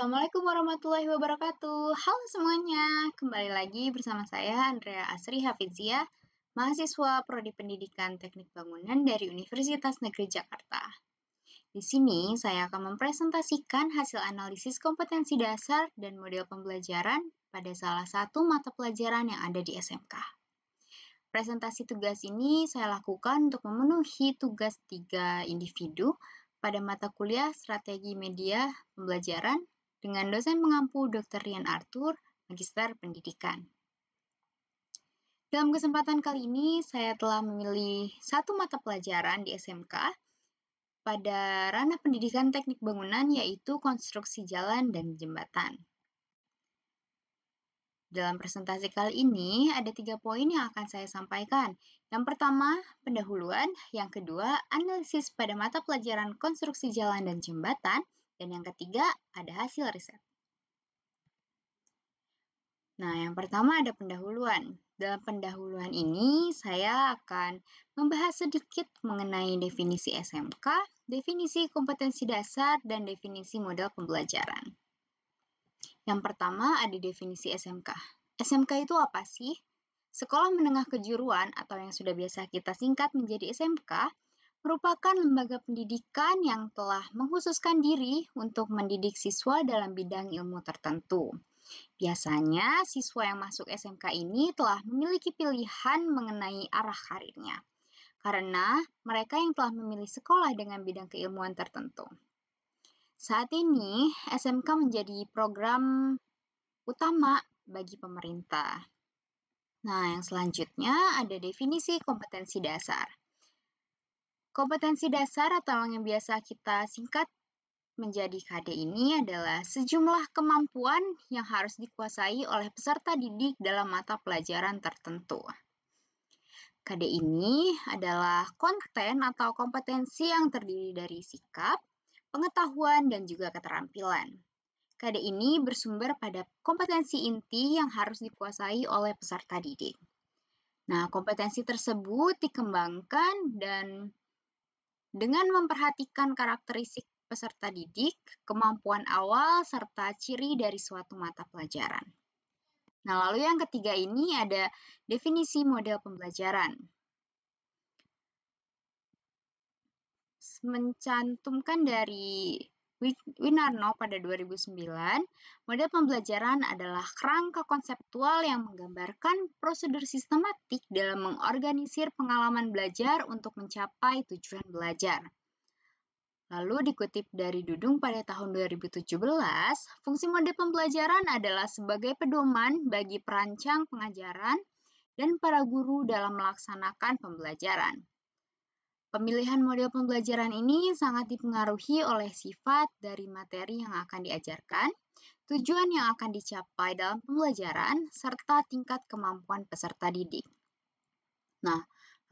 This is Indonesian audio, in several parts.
Assalamualaikum warahmatullahi wabarakatuh. Halo semuanya, kembali lagi bersama saya Andrea Asri Hafizia, mahasiswa Prodi Pendidikan Teknik Bangunan dari Universitas Negeri Jakarta. Di sini saya akan mempresentasikan hasil analisis kompetensi dasar dan model pembelajaran pada salah satu mata pelajaran yang ada di SMK. Presentasi tugas ini saya lakukan untuk memenuhi tugas 3 individu pada mata kuliah Strategi Media Pembelajaran dengan dosen pengampu Dr. Rian Arthur, Magister Pendidikan. Dalam kesempatan kali ini, saya telah memilih satu mata pelajaran di SMK pada ranah pendidikan teknik bangunan, yaitu konstruksi jalan dan jembatan. Dalam presentasi kali ini, ada 3 poin yang akan saya sampaikan. Yang pertama, pendahuluan. Yang kedua, analisis pada mata pelajaran konstruksi jalan dan jembatan. Dan yang ketiga, ada hasil riset. Nah, yang pertama ada pendahuluan. Dalam pendahuluan ini, saya akan membahas sedikit mengenai definisi SMK, definisi kompetensi dasar, dan definisi model pembelajaran. Yang pertama ada definisi SMK. SMK itu apa sih? Sekolah Menengah Kejuruan atau yang sudah biasa kita singkat menjadi SMK merupakan lembaga pendidikan yang telah mengkhususkan diri untuk mendidik siswa dalam bidang ilmu tertentu. Biasanya siswa yang masuk SMK ini telah memiliki pilihan mengenai arah karirnya, karena mereka yang telah memilih sekolah dengan bidang keilmuan tertentu. Saat ini, SMK menjadi program utama bagi pemerintah. Nah, yang selanjutnya ada definisi kompetensi dasar. Kompetensi dasar atau yang biasa kita singkat menjadi KD ini adalah sejumlah kemampuan yang harus dikuasai oleh peserta didik dalam mata pelajaran tertentu. KD ini adalah konten atau kompetensi yang terdiri dari sikap, pengetahuan, dan juga keterampilan. KD ini bersumber pada kompetensi inti yang harus dikuasai oleh peserta didik. Nah, kompetensi tersebut dikembangkan dan dengan memperhatikan karakteristik peserta didik, kemampuan awal, serta ciri dari suatu mata pelajaran. Nah, lalu yang ketiga ini ada definisi model pembelajaran. Mencantumkan dari Winarno pada 2009, model pembelajaran adalah kerangka konseptual yang menggambarkan prosedur sistematik dalam mengorganisir pengalaman belajar untuk mencapai tujuan belajar. Lalu dikutip dari Dudung pada tahun 2017, fungsi model pembelajaran adalah sebagai pedoman bagi perancang pengajaran dan para guru dalam melaksanakan pembelajaran. Pemilihan model pembelajaran ini sangat dipengaruhi oleh sifat dari materi yang akan diajarkan, tujuan yang akan dicapai dalam pembelajaran, serta tingkat kemampuan peserta didik. Nah,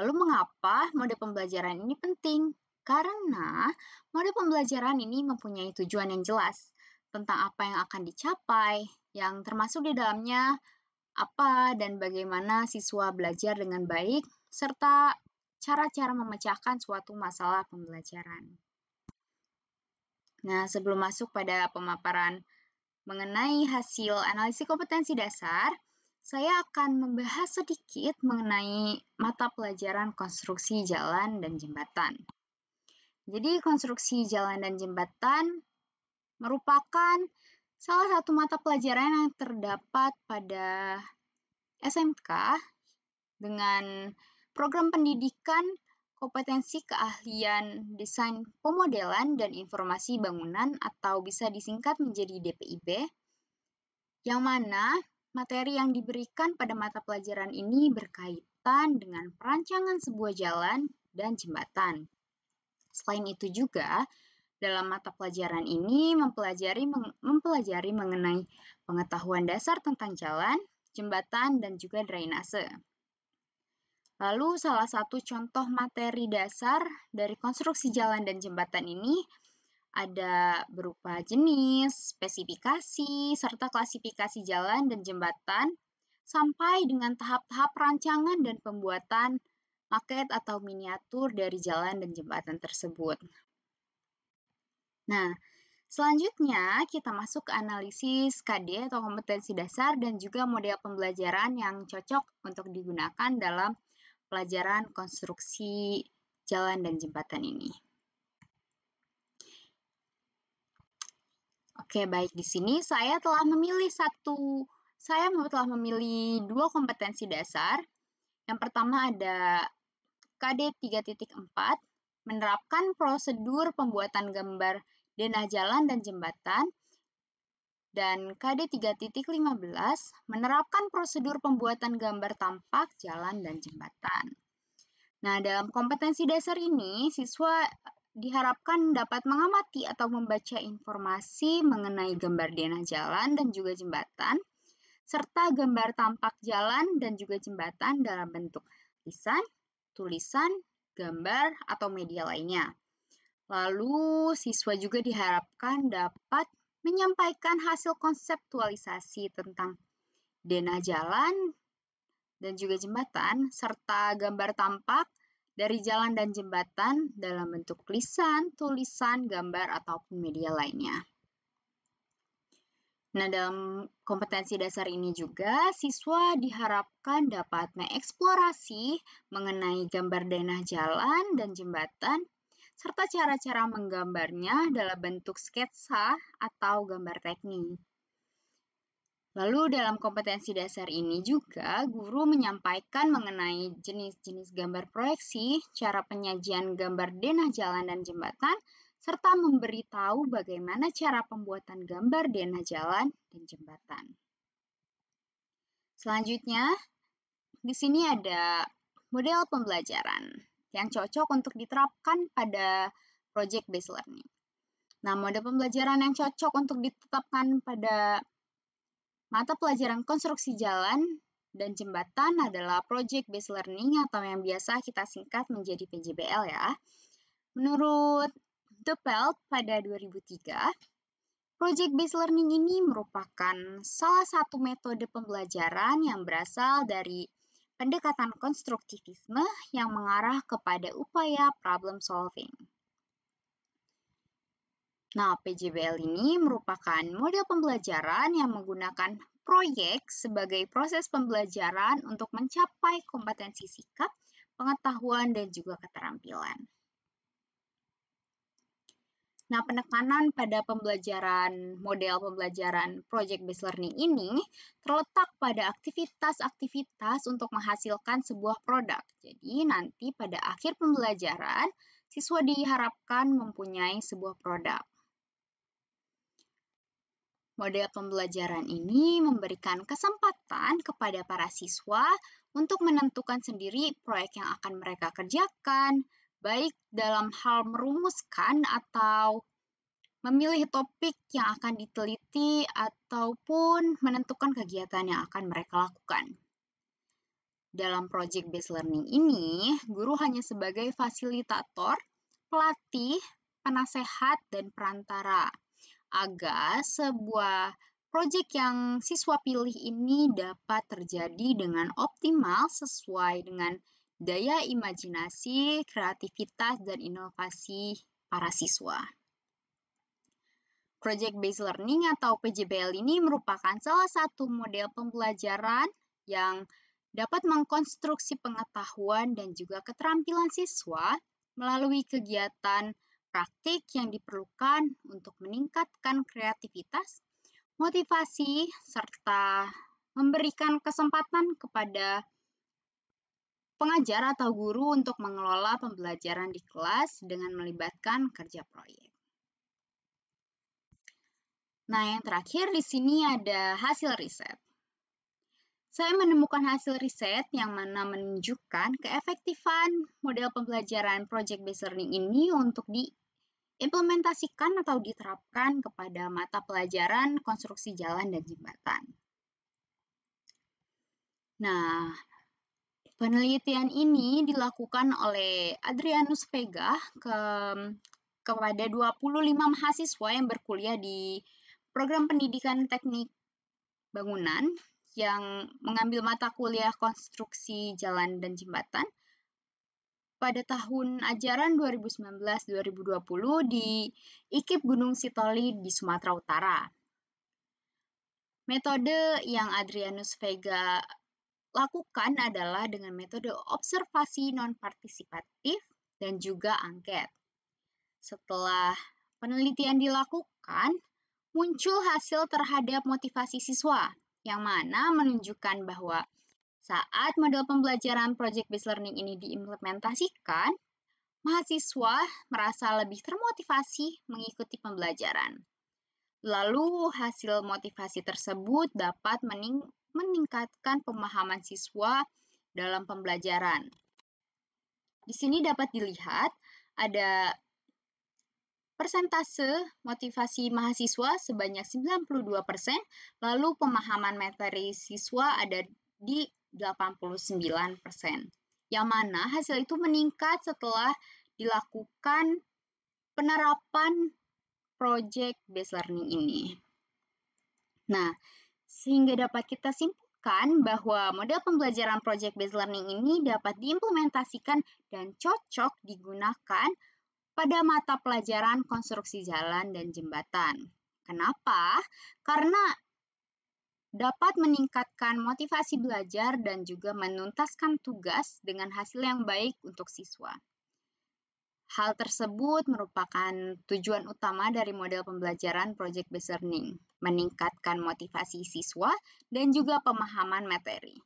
lalu mengapa model pembelajaran ini penting? Karena model pembelajaran ini mempunyai tujuan yang jelas tentang apa yang akan dicapai, yang termasuk di dalamnya apa dan bagaimana siswa belajar dengan baik, serta cara-cara memecahkan suatu masalah pembelajaran. Nah, sebelum masuk pada pemaparan mengenai hasil analisis kompetensi dasar, saya akan membahas sedikit mengenai mata pelajaran konstruksi jalan dan jembatan. Jadi, konstruksi jalan dan jembatan merupakan salah satu mata pelajaran yang terdapat pada SMK dengan program pendidikan kompetensi keahlian desain pemodelan dan informasi bangunan atau bisa disingkat menjadi DPIB, yang mana materi yang diberikan pada mata pelajaran ini berkaitan dengan perancangan sebuah jalan dan jembatan. Selain itu juga, dalam mata pelajaran ini mempelajari mengenai pengetahuan dasar tentang jalan, jembatan, dan juga drainase. Lalu salah satu contoh materi dasar dari konstruksi jalan dan jembatan ini ada berupa jenis, spesifikasi, serta klasifikasi jalan dan jembatan, sampai dengan tahap-tahap rancangan dan pembuatan maket atau miniatur dari jalan dan jembatan tersebut. Nah, Selanjutnya, kita masuk ke analisis KD atau kompetensi dasar dan juga model pembelajaran yang cocok untuk digunakan dalam pelajaran konstruksi jalan dan jembatan ini. Oke, baik. Di sini saya telah memilih dua kompetensi dasar. Yang pertama ada KD 3.4, menerapkan prosedur pembuatan gambar denah jalan dan jembatan, dan KD 3.15, menerapkan prosedur pembuatan gambar tampak jalan dan jembatan. Nah, dalam kompetensi dasar ini, siswa diharapkan dapat mengamati atau membaca informasi mengenai gambar denah jalan dan juga jembatan, serta gambar tampak jalan dan juga jembatan dalam bentuk lisan, tulisan, gambar, atau media lainnya. Lalu, siswa juga diharapkan dapat menyampaikan hasil konseptualisasi tentang denah jalan dan juga jembatan, serta gambar tampak dari jalan dan jembatan dalam bentuk lisan, tulisan, gambar, ataupun media lainnya. Nah, dalam kompetensi dasar ini juga, siswa diharapkan dapat mengeksplorasi mengenai gambar denah jalan dan jembatan, serta cara-cara menggambarnya dalam bentuk sketsa atau gambar teknik. Lalu dalam kompetensi dasar ini juga, guru menyampaikan mengenai jenis-jenis gambar proyeksi, cara penyajian gambar denah jalan dan jembatan, serta memberitahu bagaimana cara pembuatan gambar denah jalan dan jembatan. Selanjutnya, di sini ada model pembelajaran yang cocok untuk diterapkan pada project-based learning. Nah, model pembelajaran yang cocok untuk ditetapkan pada mata pelajaran konstruksi jalan dan jembatan adalah project-based learning atau yang biasa kita singkat menjadi PJBL ya. Menurut Doppelt pada 2003, project-based learning ini merupakan salah satu metode pembelajaran yang berasal dari pendekatan konstruktivisme yang mengarah kepada upaya problem solving. Nah, PJBL ini merupakan model pembelajaran yang menggunakan proyek sebagai proses pembelajaran untuk mencapai kompetensi sikap, pengetahuan, dan juga keterampilan. Nah, penekanan pada model pembelajaran project-based learning ini terletak pada aktivitas-aktivitas untuk menghasilkan sebuah produk. Jadi, nanti pada akhir pembelajaran, siswa diharapkan mempunyai sebuah produk. Model pembelajaran ini memberikan kesempatan kepada para siswa untuk menentukan sendiri proyek yang akan mereka kerjakan, baik dalam hal merumuskan atau memilih topik yang akan diteliti ataupun menentukan kegiatan yang akan mereka lakukan. Dalam project-based learning ini, guru hanya sebagai fasilitator, pelatih, penasehat, dan perantara agar sebuah proyek yang siswa pilih ini dapat terjadi dengan optimal sesuai dengan daya imajinasi, kreativitas, dan inovasi para siswa. Project-based learning atau PJBL ini merupakan salah satu model pembelajaran yang dapat mengkonstruksi pengetahuan dan juga keterampilan siswa melalui kegiatan praktik yang diperlukan untuk meningkatkan kreativitas, motivasi, serta memberikan kesempatan kepada pengajar atau guru untuk mengelola pembelajaran di kelas dengan melibatkan kerja proyek. Nah, yang terakhir di sini ada hasil riset. Saya menemukan hasil riset yang mana menunjukkan keefektifan model pembelajaran project-based learning ini untuk diimplementasikan atau diterapkan kepada mata pelajaran konstruksi jalan dan jembatan. Nah, penelitian ini dilakukan oleh Adrianus Vega kepada 25 mahasiswa yang berkuliah di program pendidikan teknik bangunan yang mengambil mata kuliah konstruksi jalan dan jembatan. pada tahun ajaran 2019-2020 di IKIP Gunung Sitoli di Sumatera Utara. Metode yang Adrianus Vega lakukan adalah dengan metode observasi non-partisipatif dan juga angket. Setelah penelitian dilakukan, muncul hasil terhadap motivasi siswa, yang mana menunjukkan bahwa saat model pembelajaran project-based learning ini diimplementasikan, mahasiswa merasa lebih termotivasi mengikuti pembelajaran. Lalu, hasil motivasi tersebut dapat meningkatkan pemahaman siswa dalam pembelajaran. Di sini dapat dilihat ada persentase motivasi mahasiswa sebanyak 92%, lalu pemahaman materi siswa ada di 89%. Yang mana hasil itu meningkat setelah dilakukan penerapan project-based learning ini. Nah, sehingga dapat kita simpulkan bahwa model pembelajaran project-based learning ini dapat diimplementasikan dan cocok digunakan pada mata pelajaran konstruksi jalan dan jembatan. Kenapa? Karena dapat meningkatkan motivasi belajar dan juga menuntaskan tugas dengan hasil yang baik untuk siswa. Hal tersebut merupakan tujuan utama dari model pembelajaran project-based learning, meningkatkan motivasi siswa dan juga pemahaman materi.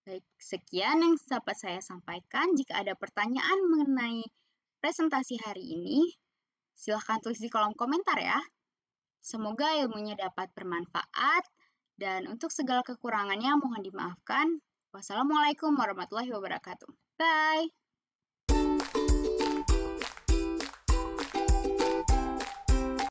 Baik, sekian yang dapat saya sampaikan. Jika ada pertanyaan mengenai presentasi hari ini, silahkan tulis di kolom komentar ya. Semoga ilmunya dapat bermanfaat, dan untuk segala kekurangannya mohon dimaafkan. Wassalamualaikum warahmatullahi wabarakatuh. Bye!